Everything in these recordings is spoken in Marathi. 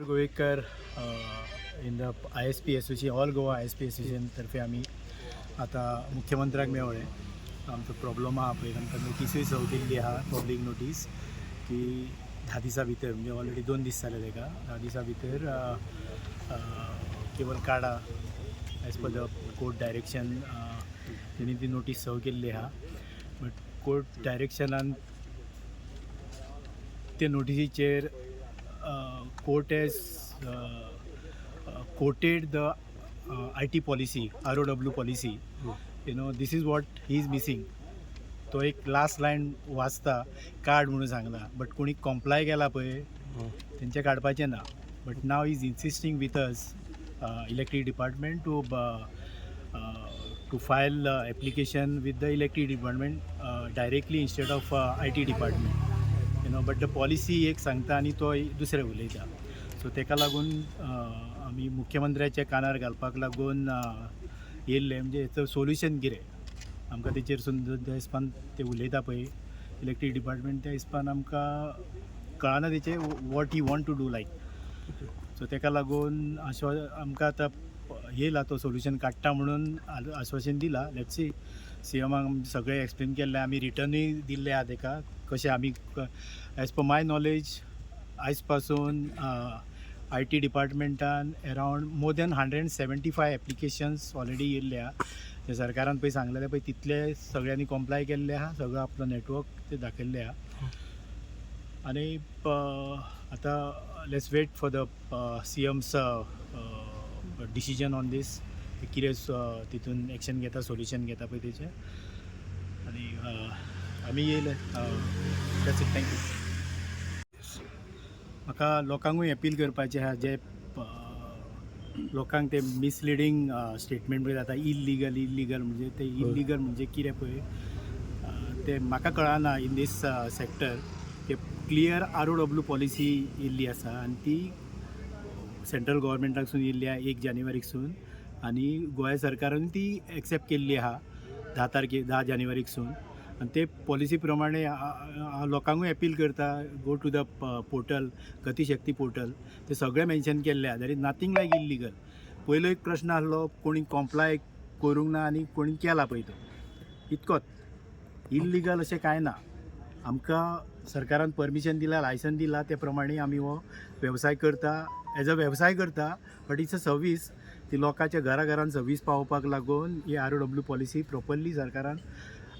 Govekar in the ISP association, all Goa ISP association तर्फे आम्ही आता मुख्यमंत्र्याक मेवळे. आमचो प्रॉब्लम आहा पळय तांकां नोटीसूय सर्व दिल्ली आहा, पब्लीक नोटीस की 10 दिसां भितर, म्हणजे ऑलरेडी 2 दीस जाले ताका, 10 दिसां भितर केबल काडा as per the court direction. तेणी ती नोटीस सर्व केल्ली आहा, बट कोर्ट डायरेक्शनान ते नोटिसीचेर court has quoted the IT policy, ROW policy. This is what he is missing. तो एक लास्ट लायन वाचता, कार्ड म्हणून सांगला, बट कोणी कॉम्प्लाय केला पळय तेंचे काडपाचें ना. But now is insisting with us electric department to file application with the electric department directly instead of IT department. But the policy एक सांगता आनी तो दुसरें उलयता. सो तेका लागून आमी मुख्यमंत्र्याच्या कानार घालपाक लागून येयल्ले. म्हणजे हेचो सोल्युशन कितें आमकां तेचेर त्या हिसपान ते उलयता पळय इलेक्ट्रीक डिपार्टमेंट, त्या हिसपान आमकां कळना तेचें what he want to do like. So तेका लागून आमकां आतां येयला तो सोल्युशन काडटा म्हणून आश्वासन दिलां. Let's see. CMाक सगळें एक्सप्लेन केल्लें, आमी रिटर्नूय दिल्ले आहा तेका. कशें आमी एज पर माय नॉलेज आयज पासून IT डिपार्टमेंटान around more than 175 applications already येयल्ले आहा. ते सरकारान पळय सांगलेले पळय तितले सगळ्यांनी कॉम्प्लाय केल्ले आहा. सगळो आपलो नेटवर्क ते दाखयल्ले आहा. आनी आतां let's wait for the CM's decision on this. कितें तितून एक्शन घेता, सोल्युशन घेता पळय तेचें. आनी आमी येयले. That's it. थँक्यू. म्हाका लोकांकूय अपील करपाचें आहा, जे लोकांक ते मिसलिडींग स्टेटमेंट पळय जाता, इल्लीगल म्हणजे ते इल्लीगल म्हणजे कितें पळय ते म्हाका कळना इन दीस सॅक्टर. ते क्लियर ROW पॉलिसी येयल्ली आसा आनी ती सेंट्रल गव्हर्मेंटाकसून येयल्ली आहा 1 जानेवारीकसून, आनी गोंय सरकारान ती एक्सेप्ट केल्ली आहा 10 जानेवारीकसून. आनी ते पॉलिसी प्रमाणे हांव लोकांकूय अपील करता, go to the portal, Gati Shakti portal. ते सगळें मेन्शन केल्ले आहा. There is nothing like illegal. पयलो एक प्रश्न आसलो, कोणी कॉम्प्लाय करूंक ना आनी कोणी केला पळय तो, इतकोच. इल्लीगल अशें कांय ना. आमकां सरकारान परमिशन दिला, लायसन दिला, ते प्रमाणे आमी हो वेवसाय करता, एज अ वेवसाय करता. But it's a service. ती लोकांच्या घराघरान सर्वीस पावोवपाक लागून ही ROW पॉलिसी प्रॉपरली सरकारान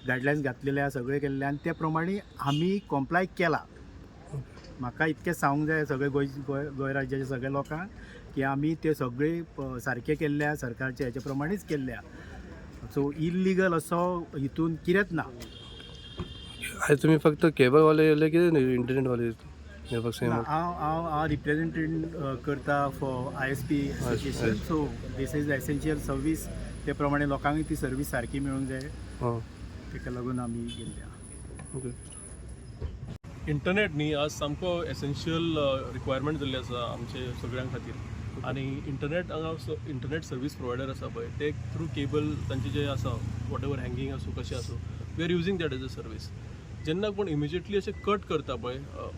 गायडलायन्स घातलेले आहा, सगळें केल्लें, आनी त्या प्रमाणे आमी कॉम्प्लाय केला. म्हाका इतकें सांगूंक जाय सगळे गोंय राज्याच्या सगळ्या लोकांक की आमी ते सगळे सारके केल्ले आहा, सरकारच्या हेचे प्रमाणेच केल्ले आहा. सो इल्लीगल असो हितून कितेंच ना. आज तुम्ही फक्त केबलवाले येयले की इंटरनेटवाले? हांव रिप्रेझेंटेटिव्ह करता for ISP association. So this is essential service. ते प्रमाणे लोकांक ती सर्वीस सारकी मेळूंक जाय, तेका लागून आमी गेल्ले आहा. ओके. इंटरनेट न्ही आज सामको एसेन्शियल रिक्वायरमेंट जाल्ली आसा आमचे सगळ्यां खातीर. आनी इंटरनेट सर्वीस प्रोवायडर आसा पळय ते थ्रू केबल तांचे जे आसा वॉट एवर हँगींग आसूं कशें आसूं, we are using that as a service. जेन्ना कोण इमिजिएटली अशें कट करता पळय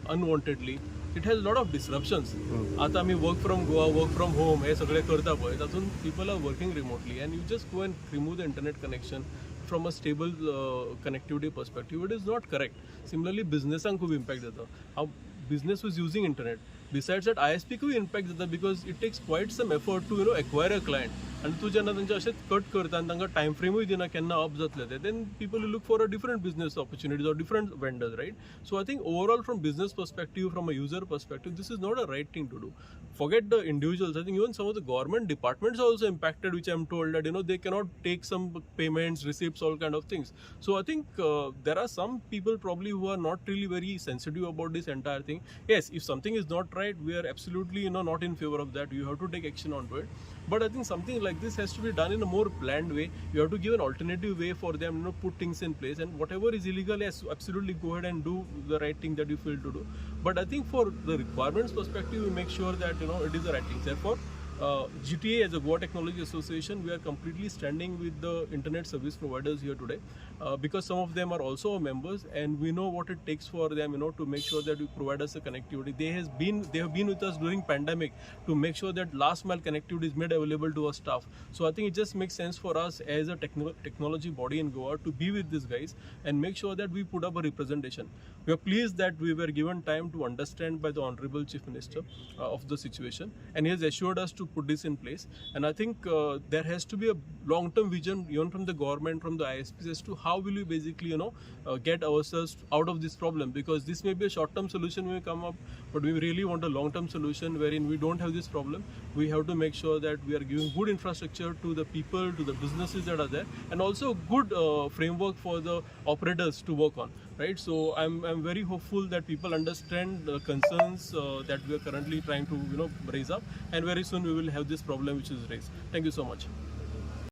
unwantedly, it has lot of disruptions. आतां आमी work from Goa, work from home हे सगळें करता पळय, तातूंत people are working remotely and you just go and remove the internet connection from a stable connectivity perspective. It is not correct. Similarly, businessank खूब impact जाता. How business was using internet. Besides that, ISP खूब impact जाता because it takes quite some effort to acquire a client. And तूं जेन्ना तांचे अशेंच कट करता आनी तांकां टायम फ्रेमूय दिना केन्ना अप जातलें तें, then people will look for a different business opportunities or different vendors, right? So I think overall from business perspective, from a user perspective, this is not a right thing to do. Forget the individuals. I think even some of the government departments are also impacted, which I'm told that they cannot take some payments, receipts, all kind of things. So I think there are some people probably who are not really very sensitive about this entire thing. Yes, if something is not right, we are absolutely not in favor of that. You have to take action onto it. But I think something like this has to be done in a more planned way. You have to give an alternative way for them, put things in place, and whatever is illegal, yes, absolutely go ahead and do the right thing that you feel to do. But I think for the requirements perspective, we make sure that it is the right thing. Therefore, GTA as a Goa Technology Association, we are completely standing with the internet service providers here today because some of them are also our members, and we know what it takes for them, to make sure that we provide us the connectivity. They have been with us during pandemic to make sure that last mile connectivity is made available to our staff. So I think it just makes sense for us as a technology body in Goa to be with these guys and make sure that we put up a representation. We are pleased that we were given time to understand by the Honorable Chief Minister of the situation, and he has assured us to put this in place. And I think there has to be a long-term vision even from the government, from the ISPs, as to how will we basically get ourselves out of this problem, because this may be a short-term solution when we come up, but we really want a long-term solution wherein we don't have this problem. We have to make sure that we are giving good infrastructure to the people, to the businesses that are there, and also good framework for the operators to work on, right? So I'm very hopeful that people understand the concerns that we are currently trying to raise up, and very soon we will have this problem which is raised. Thank you so much.